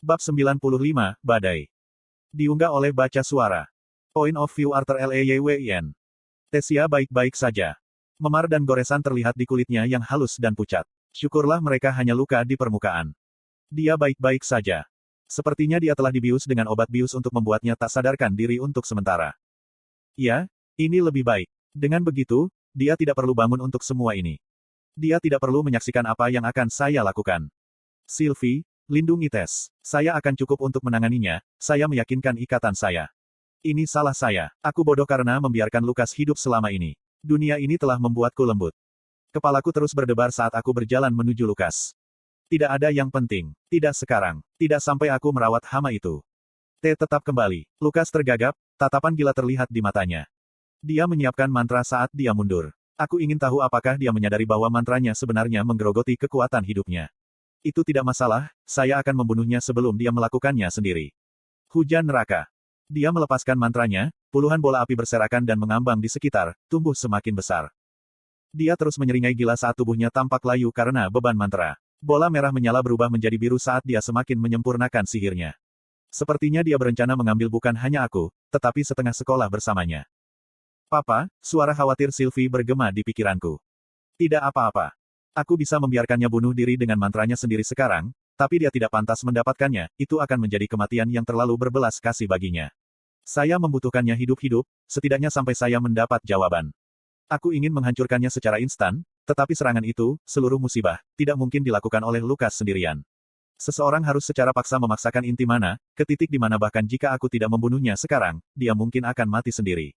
Bab 95, Badai. Diunggah oleh Baca Suara. Point of view Arthur Leyyn. Tesia baik-baik saja. Memar dan goresan terlihat di kulitnya yang halus dan pucat. Syukurlah mereka hanya luka di permukaan. Dia baik-baik saja. Sepertinya dia telah dibius dengan obat bius untuk membuatnya tak sadarkan diri untuk sementara. Ya, ini lebih baik. Dengan begitu, dia tidak perlu bangun untuk semua ini. Dia tidak perlu menyaksikan apa yang akan saya lakukan. Sylvie, lindungi Tess. Saya akan cukup untuk menanganinya, saya meyakinkan ikatan saya. Ini salah saya. Aku bodoh karena membiarkan Lukas hidup selama ini. Dunia ini telah membuatku lembut. Kepalaku terus berdebar saat aku berjalan menuju Lukas. Tidak ada yang penting. Tidak sekarang. Tidak sampai aku merawat hama itu. T tetap kembali. Lukas tergagap, tatapan gila terlihat di matanya. Dia menyiapkan mantra saat dia mundur. Aku ingin tahu apakah dia menyadari bahwa mantranya sebenarnya menggerogoti kekuatan hidupnya. Itu tidak masalah, saya akan membunuhnya sebelum dia melakukannya sendiri. Hujan neraka. Dia melepaskan mantranya, puluhan bola api berserakan dan mengambang di sekitar, tumbuh semakin besar. Dia terus menyeringai gila saat tubuhnya tampak layu karena beban mantra. Bola merah menyala berubah menjadi biru saat dia semakin menyempurnakan sihirnya. Sepertinya dia berencana mengambil bukan hanya aku, tetapi setengah sekolah bersamanya. Papa, suara khawatir Sylvie bergema di pikiranku. Tidak apa-apa. Aku bisa membiarkannya bunuh diri dengan mantranya sendiri sekarang, tapi dia tidak pantas mendapatkannya, itu akan menjadi kematian yang terlalu berbelas kasih baginya. Saya membutuhkannya hidup-hidup, setidaknya sampai saya mendapat jawaban. Aku ingin menghancurkannya secara instan, tetapi serangan itu, seluruh musibah, tidak mungkin dilakukan oleh Lukas sendirian. Seseorang harus secara paksa memaksakan inti mana, ke titik di mana bahkan jika aku tidak membunuhnya sekarang, dia mungkin akan mati sendiri.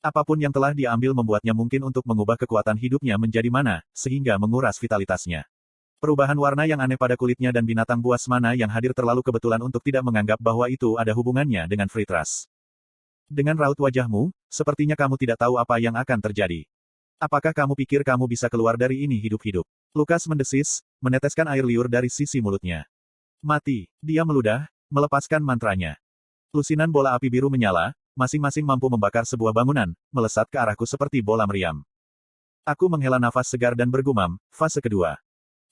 Apapun yang telah dia ambil membuatnya mungkin untuk mengubah kekuatan hidupnya menjadi mana, sehingga menguras vitalitasnya. Perubahan warna yang aneh pada kulitnya dan binatang buas mana yang hadir terlalu kebetulan untuk tidak menganggap bahwa itu ada hubungannya dengan Fritras. Dengan raut wajahmu, sepertinya kamu tidak tahu apa yang akan terjadi. Apakah kamu pikir kamu bisa keluar dari ini hidup-hidup? Lukas mendesis, meneteskan air liur dari sisi mulutnya. Mati, dia meludah, melepaskan mantranya. Lusinan bola api biru menyala, masing-masing mampu membakar sebuah bangunan, melesat ke arahku seperti bola meriam. Aku menghela nafas segar dan bergumam, fase kedua.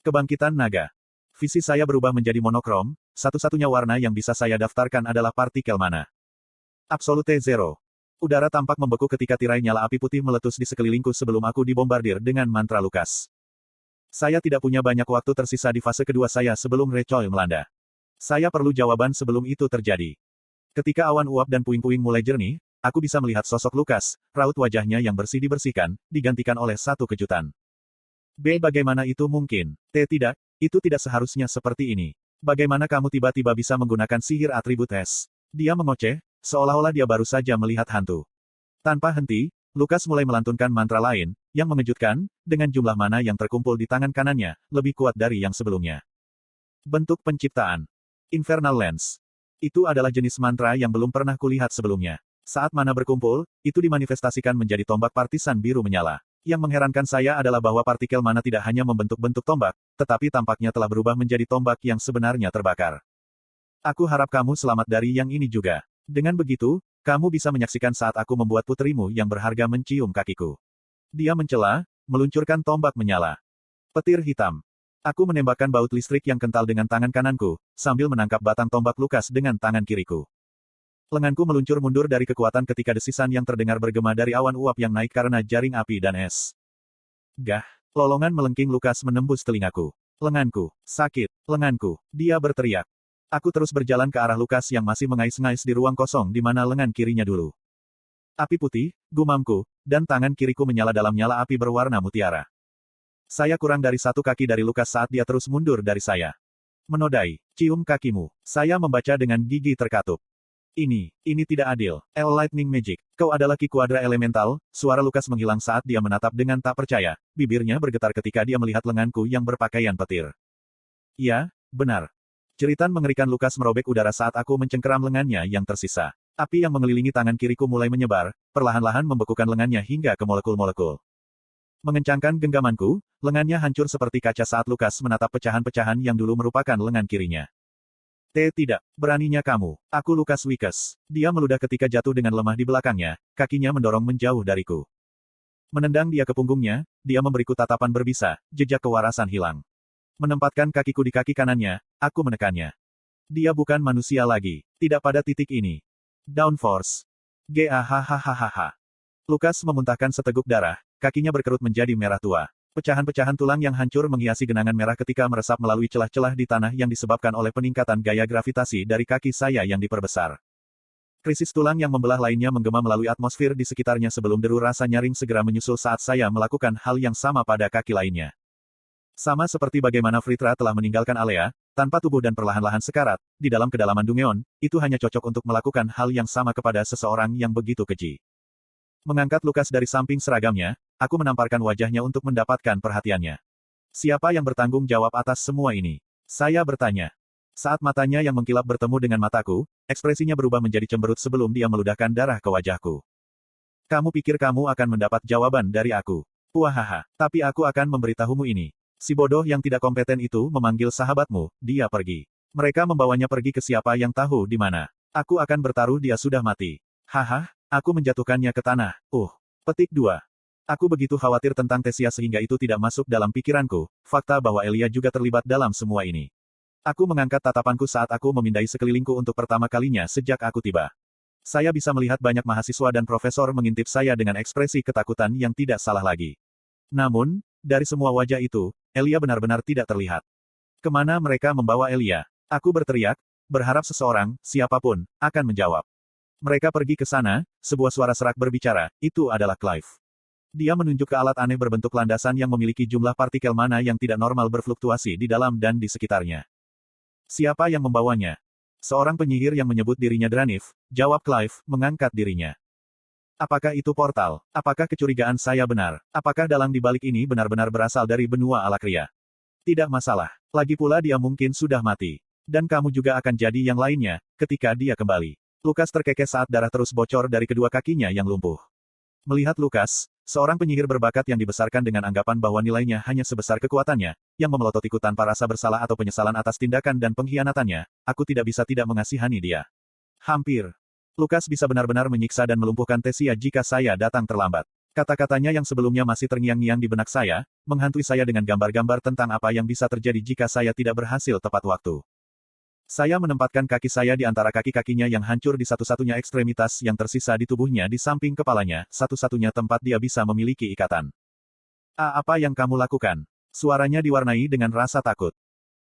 Kebangkitan naga. Visi saya berubah menjadi monokrom, satu-satunya warna yang bisa saya daftarkan adalah partikel mana. Absolute Zero. Udara tampak membeku ketika tirai nyala api putih meletus di sekelilingku sebelum aku dibombardir dengan mantra Lukas. Saya tidak punya banyak waktu tersisa di fase kedua saya sebelum recoil melanda. Saya perlu jawaban sebelum itu terjadi. Ketika awan uap dan puing-puing mulai jernih, aku bisa melihat sosok Lukas, raut wajahnya yang bersih dibersihkan, digantikan oleh satu kejutan. B. Bagaimana itu mungkin? T. Tidak, itu tidak seharusnya seperti ini. Bagaimana kamu tiba-tiba bisa menggunakan sihir atribut S? Dia mengoceh, seolah-olah dia baru saja melihat hantu. Tanpa henti, Lukas mulai melantunkan mantra lain, yang mengejutkan, dengan jumlah mana yang terkumpul di tangan kanannya, lebih kuat dari yang sebelumnya. Bentuk penciptaan. Infernal Lens. Itu adalah jenis mantra yang belum pernah kulihat sebelumnya. Saat mana berkumpul, itu dimanifestasikan menjadi tombak partisan biru menyala. Yang mengherankan saya adalah bahwa partikel mana tidak hanya membentuk-bentuk tombak, tetapi tampaknya telah berubah menjadi tombak yang sebenarnya terbakar. Aku harap kamu selamat dari yang ini juga. Dengan begitu, kamu bisa menyaksikan saat aku membuat puterimu yang berharga mencium kakiku. Dia mencela, meluncurkan tombak menyala. Petir hitam. Aku menembakkan baut listrik yang kental dengan tangan kananku, sambil menangkap batang tombak Lukas dengan tangan kiriku. Lenganku meluncur mundur dari kekuatan ketika desisan yang terdengar bergema dari awan uap yang naik karena jaring api dan es. Gah! Lolongan melengking Lukas menembus telingaku. Lenganku, sakit, lenganku, dia berteriak. Aku terus berjalan ke arah Lukas yang masih mengais-ngais di ruang kosong di mana lengan kirinya dulu. Api putih, gumamku, dan tangan kiriku menyala dalam nyala api berwarna mutiara. Saya kurang dari satu kaki dari Lukas saat dia terus mundur dari saya. Menodai, cium kakimu. Saya membaca dengan gigi terkatup. Ini tidak adil. Lightning Magic. Kau adalah Ki Quadra Elemental, suara Lukas menghilang saat dia menatap dengan tak percaya, bibirnya bergetar ketika dia melihat lenganku yang berpakaian petir. Ya, benar. Jeritan mengerikan Lukas merobek udara saat aku mencengkeram lengannya yang tersisa. Api yang mengelilingi tangan kiriku mulai menyebar, perlahan-lahan membekukan lengannya hingga ke molekul-molekul. Mengencangkan genggamanku, lengannya hancur seperti kaca saat Lukas menatap pecahan-pecahan yang dulu merupakan lengan kirinya. T. Tidak. Beraninya kamu. Aku Lukas Wickes. Dia meludah ketika jatuh dengan lemah di belakangnya, kakinya mendorong menjauh dariku. Menendang dia ke punggungnya, dia memberiku tatapan berbisa, jejak kewarasan hilang. Menempatkan kakiku di kaki kanannya, aku menekannya. Dia bukan manusia lagi. Tidak pada titik ini. Downforce. Gahahaha. Lukas memuntahkan seteguk darah, kakinya berkerut menjadi merah tua. Pecahan-pecahan tulang yang hancur menghiasi genangan merah ketika meresap melalui celah-celah di tanah yang disebabkan oleh peningkatan gaya gravitasi dari kaki saya yang diperbesar. Krisis tulang yang membelah lainnya menggema melalui atmosfer di sekitarnya sebelum deru rasa nyaring segera menyusul saat saya melakukan hal yang sama pada kaki lainnya. Sama seperti bagaimana Fritra telah meninggalkan Alea, tanpa tubuh dan perlahan-lahan sekarat, di dalam kedalaman Dungeon, itu hanya cocok untuk melakukan hal yang sama kepada seseorang yang begitu keji. Mengangkat Lukas dari samping seragamnya, aku menamparkan wajahnya untuk mendapatkan perhatiannya. Siapa yang bertanggung jawab atas semua ini? Saya bertanya. Saat matanya yang mengkilap bertemu dengan mataku, ekspresinya berubah menjadi cemberut sebelum dia meludahkan darah ke wajahku. Kamu pikir kamu akan mendapat jawaban dari aku? Wahaha, tapi aku akan memberitahumu ini. Si bodoh yang tidak kompeten itu memanggil sahabatmu, dia pergi. Mereka membawanya pergi ke siapa yang tahu di mana. Aku akan bertaruh dia sudah mati. Haha, aku menjatuhkannya ke tanah. Petik 2. Aku begitu khawatir tentang Tesia sehingga itu tidak masuk dalam pikiranku, fakta bahwa Elia juga terlibat dalam semua ini. Aku mengangkat tatapanku saat aku memindai sekelilingku untuk pertama kalinya sejak aku tiba. Saya bisa melihat banyak mahasiswa dan profesor mengintip saya dengan ekspresi ketakutan yang tidak salah lagi. Namun, dari semua wajah itu, Elia benar-benar tidak terlihat. Kemana mereka membawa Elia? Aku berteriak, berharap seseorang, siapapun, akan menjawab. Mereka pergi ke sana, sebuah suara serak berbicara, itu adalah Clive. Dia menunjuk ke alat aneh berbentuk landasan yang memiliki jumlah partikel mana yang tidak normal berfluktuasi di dalam dan di sekitarnya. Siapa yang membawanya? Seorang penyihir yang menyebut dirinya Dranif, jawab Clive, mengangkat dirinya. Apakah itu portal? Apakah kecurigaan saya benar? Apakah dalang di balik ini benar-benar berasal dari benua Alakria? Tidak masalah. Lagi pula dia mungkin sudah mati. Dan kamu juga akan jadi yang lainnya, ketika dia kembali. Lukas terkekeh saat darah terus bocor dari kedua kakinya yang lumpuh. Melihat Lukas, seorang penyihir berbakat yang dibesarkan dengan anggapan bahwa nilainya hanya sebesar kekuatannya, yang memelototiku tanpa rasa bersalah atau penyesalan atas tindakan dan pengkhianatannya, aku tidak bisa tidak mengasihani dia. Hampir. Lukas bisa benar-benar menyiksa dan melumpuhkan Tesia jika saya datang terlambat. Kata-katanya yang sebelumnya masih terngiang-ngiang di benak saya, menghantui saya dengan gambar-gambar tentang apa yang bisa terjadi jika saya tidak berhasil tepat waktu. Saya menempatkan kaki saya di antara kaki-kakinya yang hancur di satu-satunya ekstremitas yang tersisa di tubuhnya di samping kepalanya, satu-satunya tempat dia bisa memiliki ikatan. Apa yang kamu lakukan? Suaranya diwarnai dengan rasa takut.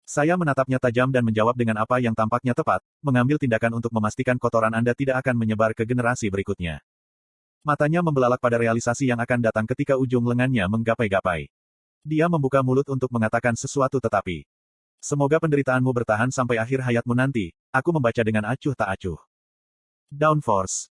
Saya menatapnya tajam dan menjawab dengan apa yang tampaknya tepat, mengambil tindakan untuk memastikan kotoran Anda tidak akan menyebar ke generasi berikutnya. Matanya membelalak pada realisasi yang akan datang ketika ujung lengannya menggapai-gapai. Dia membuka mulut untuk mengatakan sesuatu tetapi. Semoga penderitaanmu bertahan sampai akhir hayatmu nanti, aku membaca dengan acuh tak acuh. Downforce.